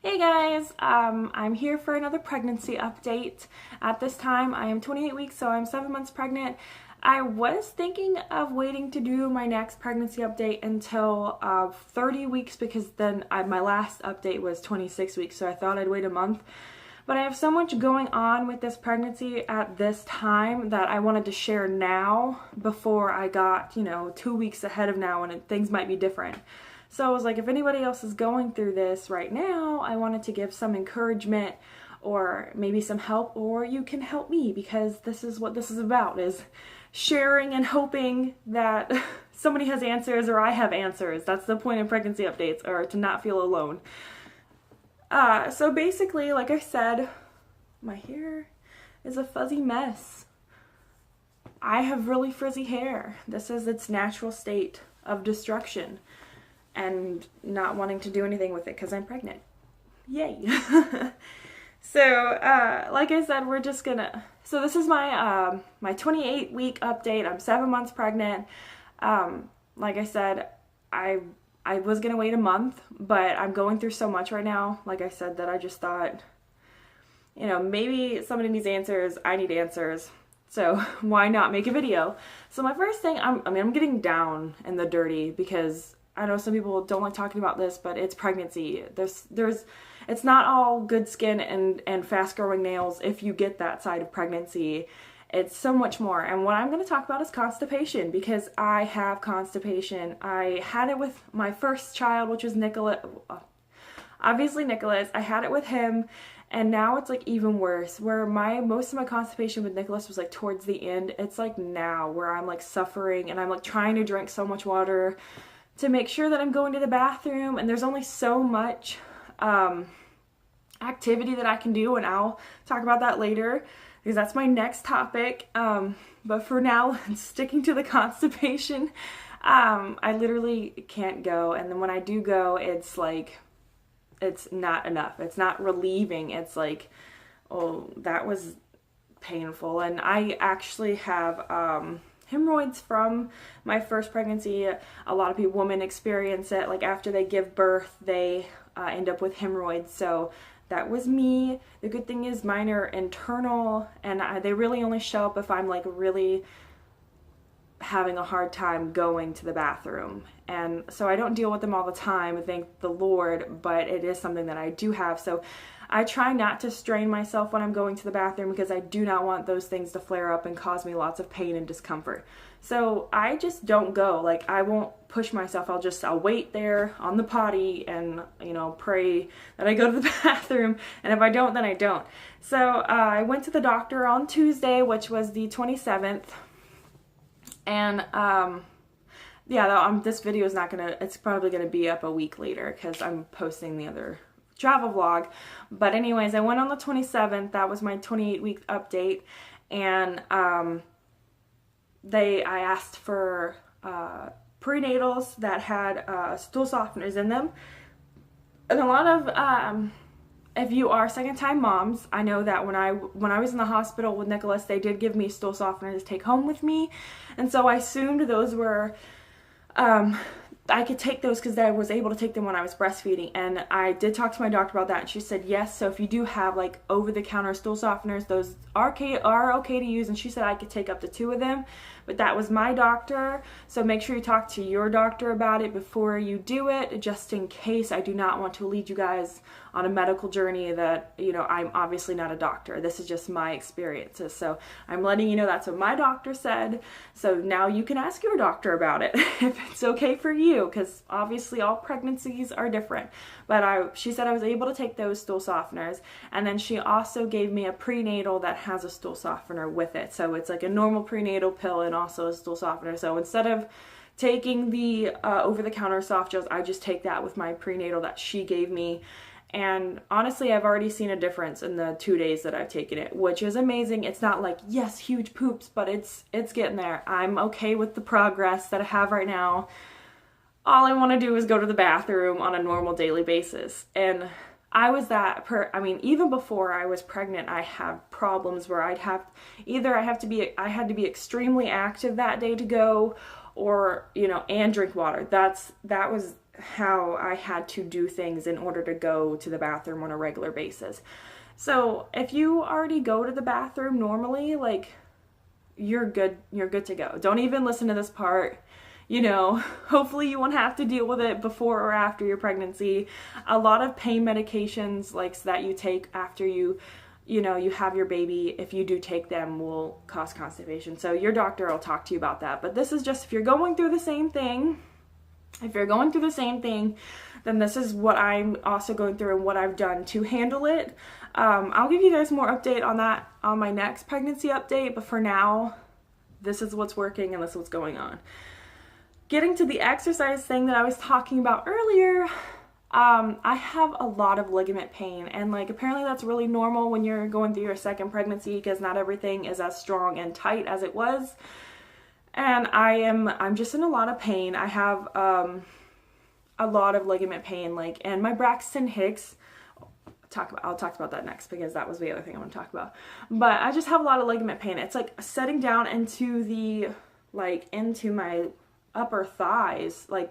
Hey guys, I'm here for another pregnancy update. At this time, I am 28 weeks, so I'm 7 months pregnant. I was thinking of waiting to do my next pregnancy update until 30 weeks because then my last update was 26 weeks, so I thought I'd wait a month. But I have so much going on with this pregnancy at this time that I wanted to share now before I got, 2 weeks ahead of now when things might be different. So I was like, if anybody else is going through this right now, I wanted to give some encouragement or maybe some help, or you can help me because this is what this is about, is sharing and hoping that somebody has answers or I have answers. That's the point of pregnancy updates, or to not feel alone. So basically, like I said, my hair is a fuzzy mess. I have really frizzy hair. This is its natural state of destruction and not wanting to do anything with it because I'm pregnant. Yay. So, like I said, we're just gonna, so this is my 28 week update. I'm 7 months pregnant. Like I said, I was gonna wait a month, but I'm going through so much right now, like I said, that I just thought, maybe somebody needs answers, I need answers, so why not make a video? So my first thing, I'm getting down in the dirty because I know some people don't like talking about this, but it's pregnancy. It's not all good skin and fast growing nails if you get that side of pregnancy. It's so much more. And what I'm going to talk about is constipation, because I have constipation. I had it with my first child, which was Nicholas. Obviously Nicholas. I had it with him, and now it's like even worse, where most of my constipation with Nicholas was like towards the end. It's like now where I'm like suffering and I'm like trying to drink so much water to make sure that I'm going to the bathroom, and there's only so much activity that I can do, and I'll talk about that later because that's my next topic. But for now, sticking to the constipation, I literally can't go, and then when I do go, it's like, it's not enough. It's not relieving. It's like, oh, that was painful. And I actually have hemorrhoids from my first pregnancy. A lot of women experience it, like after they give birth, they end up with hemorrhoids. So that was me. The good thing is mine are internal, and they really only show up if I'm like really having a hard time going to the bathroom. And so I don't deal with them all the time, thank the Lord, but it is something that I do have. So I try not to strain myself when I'm going to the bathroom because I do not want those things to flare up and cause me lots of pain and discomfort. So I just don't go. Like, I won't push myself. I'll wait there on the potty and, pray that I go to the bathroom. And if I don't, then I don't. So I went to the doctor on Tuesday, which was the 27th. And this video is it's probably gonna be up a week later because I'm posting the other travel vlog. But anyways, I went on the 27th. That was my 28 week update, and I asked for prenatals that had stool softeners in them. And a lot of if you are second-time moms, I know that when I was in the hospital with Nicholas, they did give me stool softeners to take home with me, and so I assumed those were I could take those because I was able to take them when I was breastfeeding. And I did talk to my doctor about that, and she said yes. So if you do have like over-the-counter stool softeners, those are okay to use. And she said I could take up to 2 of them, but that was my doctor. So make sure you talk to your doctor about it before you do it, just in case. I do not want to lead you guys on a medical journey that, I'm obviously not a doctor. This is just my experiences. So I'm letting you know that's what my doctor said. So now you can ask your doctor about it if it's okay for you, because obviously all pregnancies are different. But she said I was able to take those stool softeners, and then she also gave me a prenatal that has a stool softener with it. So it's like a normal prenatal pill and also a stool softener. So instead of taking the over-the-counter soft gels, I just take that with my prenatal that she gave me. And honestly, I've already seen a difference in the 2 days that I've taken it, which is amazing. It's not like, yes, huge poops, but it's getting there. I'm okay with the progress that I have right now. All I want to do is go to the bathroom on a normal daily basis. And I was even before I was pregnant, I have problems where I had to be extremely active that day to go, or, and drink water. That was how I had to do things in order to go to the bathroom on a regular basis. So if you already go to the bathroom normally, like, you're good to go. Don't even listen to this part. You know, hopefully you won't have to deal with it before or after your pregnancy. A lot of pain medications, like, that you take after you have your baby, if you do take them, will cause constipation. So your doctor will talk to you about that. But this is just if you're going through the same thing. If you're going through the same thing, then this is what I'm also going through and what I've done to handle it. I'll give you guys more update on that on my next pregnancy update. But for now, this is what's working and this is what's going on. Getting to the exercise thing that I was talking about earlier, I have a lot of ligament pain, and like apparently that's really normal when you're going through your second pregnancy because not everything is as strong and tight as it was. And I'm just in a lot of pain. I have a lot of ligament pain, like, and my Braxton hicks. I'll talk about that next because that was the other thing I want to talk about. But I just have a lot of ligament pain. It's like setting down into my upper thighs, like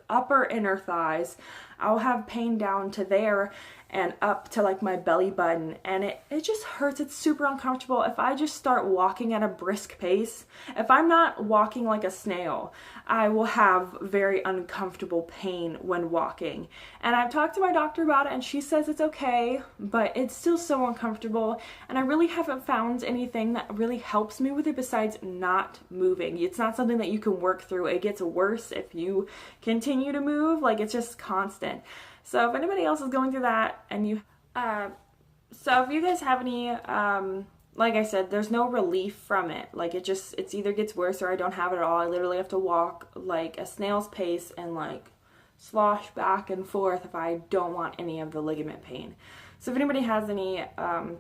upper inner thighs. I'll have pain down to there and up to like my belly button, and it just hurts. It's super uncomfortable. If I just start walking at a brisk pace, if I'm not walking like a snail, I will have very uncomfortable pain when walking. And I've talked to my doctor about it, and she says it's okay, but it's still so uncomfortable, and I really haven't found anything that really helps me with it besides not moving. It's not something that you can work through. It gets worse if you continue to move. Like, it's just constant. So if anybody else is going through that, and so if you guys have any, like I said, there's no relief from it. Like, it's either gets worse or I don't have it at all. I literally have to walk like a snail's pace and like slosh back and forth if I don't want any of the ligament pain. So if anybody has any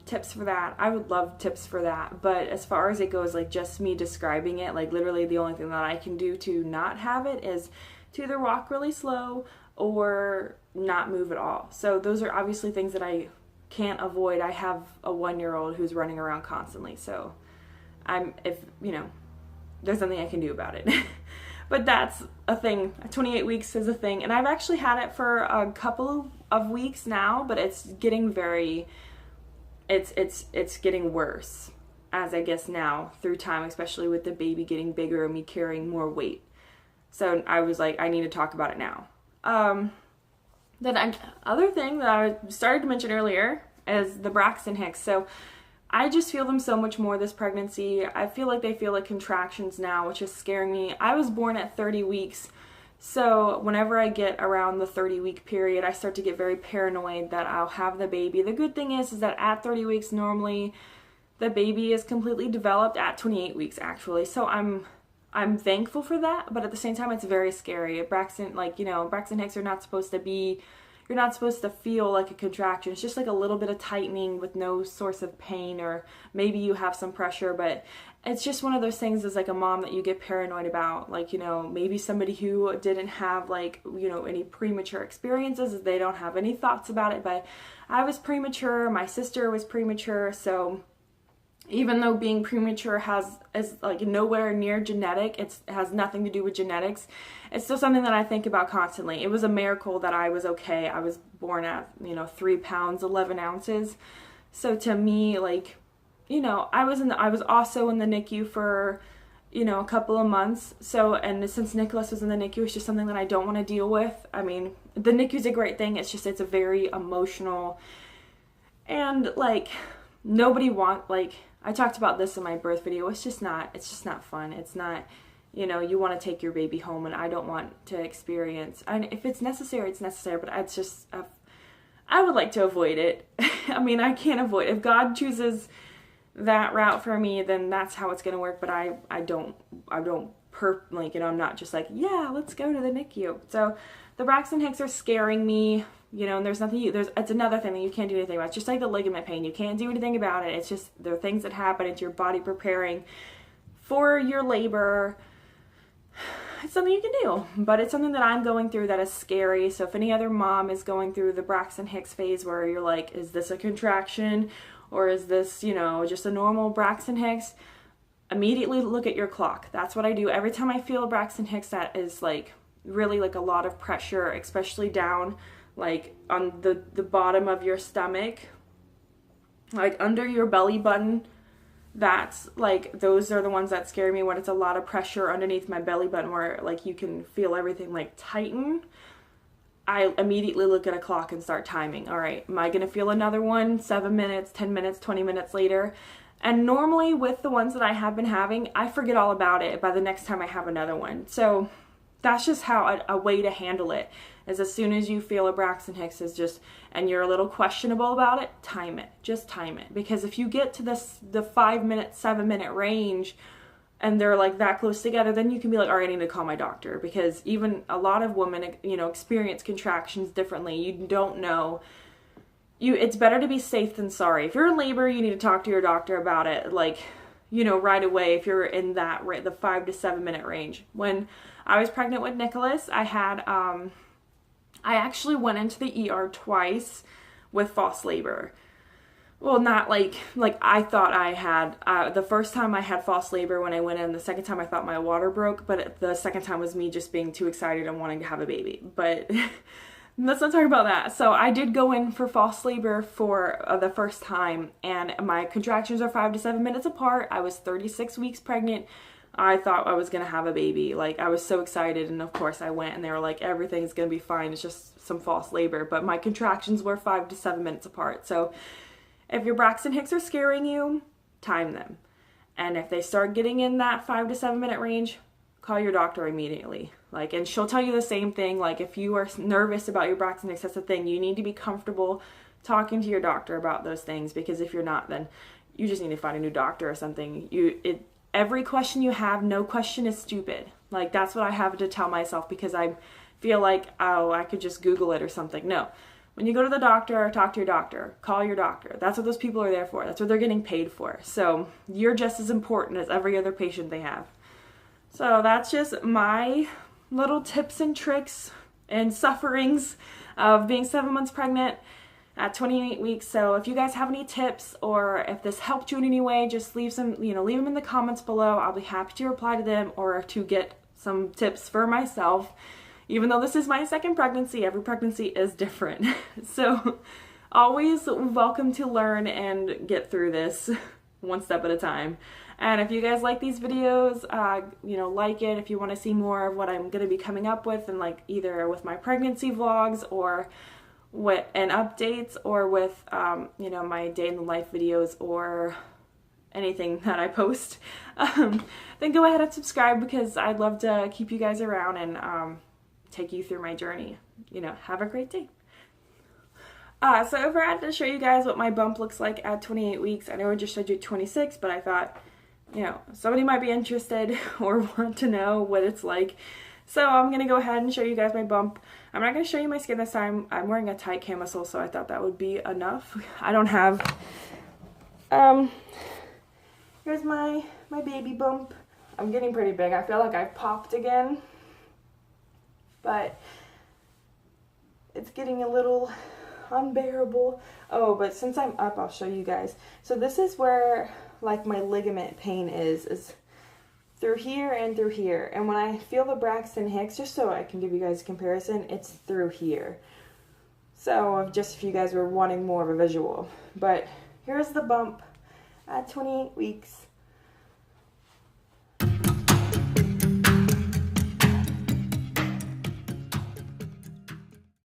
tips for that, I would love tips for that. But as far as it goes, like just me describing it, like literally the only thing that I can do to not have it is to either walk really slow or not move at all. So those are obviously things that I can't avoid. I have a 1-year-old who's running around constantly, so there's nothing I can do about it. But that's a thing. 28 weeks is a thing, and I've actually had it for a couple of weeks now, but it's getting it's getting worse as I guess now through time, especially with the baby getting bigger and me carrying more weight. So I was like, I need to talk about it now. Other thing that I started to mention earlier is the Braxton hicks. So I just feel them so much more this pregnancy. I feel like they feel like contractions now, which is scaring me. I was born at 30 weeks. So whenever I get around the 30-week period, I start to get very paranoid that I'll have the baby. The good thing is that at 30 weeks, normally the baby is completely developed at 28 weeks, actually. So I'm thankful for that, but at the same time, it's very scary. Braxton hicks are not supposed to be, you're not supposed to feel like a contraction. It's just like a little bit of tightening with no source of pain, or maybe you have some pressure, but it's just one of those things as like a mom that you get paranoid about. Like, maybe somebody who didn't have any premature experiences, they don't have any thoughts about it, but I was premature, my sister was premature, so even though being premature is like nowhere near genetic, it has nothing to do with genetics, it's still something that I think about constantly. It was a miracle that I was okay. I was born at 3 pounds 11 ounces. So to me, like, I was also in the NICU for a couple of months. So, and since Nicholas was in the NICU, it's just something that I don't want to deal with. I mean, the NICU is a great thing. It's a very emotional, and like I talked about this in my birth video. It's just not fun. It's not, you want to take your baby home, and I don't want to experience, and if it's necessary, it's necessary, but it's just, I would like to avoid it. I mean, I can't avoid it. If God chooses that route for me, then that's how it's going to work, but I don't I'm not just like, yeah, let's go to the NICU. So the Braxton hicks are scaring me. And there's nothing, it's another thing that you can't do anything about. It's just like the ligament pain. You can't do anything about it. It's just, there are things that happen. It's your body preparing for your labor. It's something you can do, but it's something that I'm going through that is scary. So if any other mom is going through the Braxton hicks phase where you're like, is this a contraction, or is this, just a normal Braxton hicks, immediately look at your clock. That's what I do. Every time I feel a Braxton hicks that is like really like a lot of pressure, especially down like on the bottom of your stomach, like under your belly button. That's like, those are the ones that scare me, when it's a lot of pressure underneath my belly button where like you can feel everything like tighten. I immediately look at a clock and start timing. All right, am I gonna feel another one 7 minutes, 10 minutes, 20 minutes later? And normally with the ones that I have been having, I forget all about it by the next time I have another one. So that's just how a way to handle it is, as soon as you feel a Braxton Hicks is just, and you're a little questionable about it, time it. Just time it. Because if you get to the 5 minute, 7 minute range and they're like that close together, then you can be like, all right, I need to call my doctor. Because even a lot of women, you know, experience contractions differently. You don't know. It's better to be safe than sorry. If you're in labor, you need to talk to your doctor about it, like, you know, right away if you're in that, the 5 to 7 minute range. When I was pregnant with Nicholas, I had, I actually went into the ER twice with false labor. Well, not like I thought I had. The first time I had false labor when I went in. The second time I thought my water broke, but the second time was me just being too excited and wanting to have a baby. But let's not talk about that. So I did go in for false labor for the first time, and my contractions are 5 to 7 minutes apart. I was 36 weeks pregnant. I thought I was going to have a baby. Like, I was so excited, and of course I went and they were like, everything's going to be fine. It's just some false labor. But my contractions were 5 to 7 minutes apart. So if your Braxton Hicks are scaring you, time them. And if they start getting in that 5 to 7 minute range, call your doctor immediately. Like, and she'll tell you the same thing. Like, if you are nervous about your Braxton Hicks, that's the thing. You need to be comfortable talking to your doctor about those things, because if you're not, then you just need to find a new doctor or something. Every question you have, no question is stupid. Like, that's what I have to tell myself, because I feel like, oh, I could just Google it or something. No. When you go to the doctor, talk to your doctor. Call your doctor. That's what those people are there for. That's what they're getting paid for. So you're just as important as every other patient they have. So that's just my little tips and tricks and sufferings of being 7 months pregnant at 28 weeks. So if you guys have any tips, or if this helped you in any way, just leave them in the comments below. I'll be happy to reply to them, or to get some tips for myself. Even though this is my second pregnancy, every pregnancy is different. So always welcome to learn and get through this one step at a time. And if you guys like these videos, like it. If you want to see more of what I'm going to be coming up with, and like either with my pregnancy vlogs, or and updates, or with my day in the life videos, or anything that I post, then go ahead and subscribe, because I'd love to keep you guys around and take you through my journey. Have a great day. So over, I had to show you guys what my bump looks like at 28 weeks. I know I just showed you 26, but I thought, somebody might be interested or want to know what it's like. So I'm going to go ahead and show you guys my bump. I'm not going to show you my skin this time. I'm wearing a tight camisole, so I thought that would be enough. I don't have, here's my baby bump. I'm getting pretty big. I feel like I've popped again, but it's getting a little unbearable. Oh, but since I'm up, I'll show you guys. So this is where like my ligament pain is through here and through here. And when I feel the Braxton Hicks, just so I can give you guys a comparison, it's through here. So just if you guys were wanting more of a visual. But here's the bump at 28 weeks.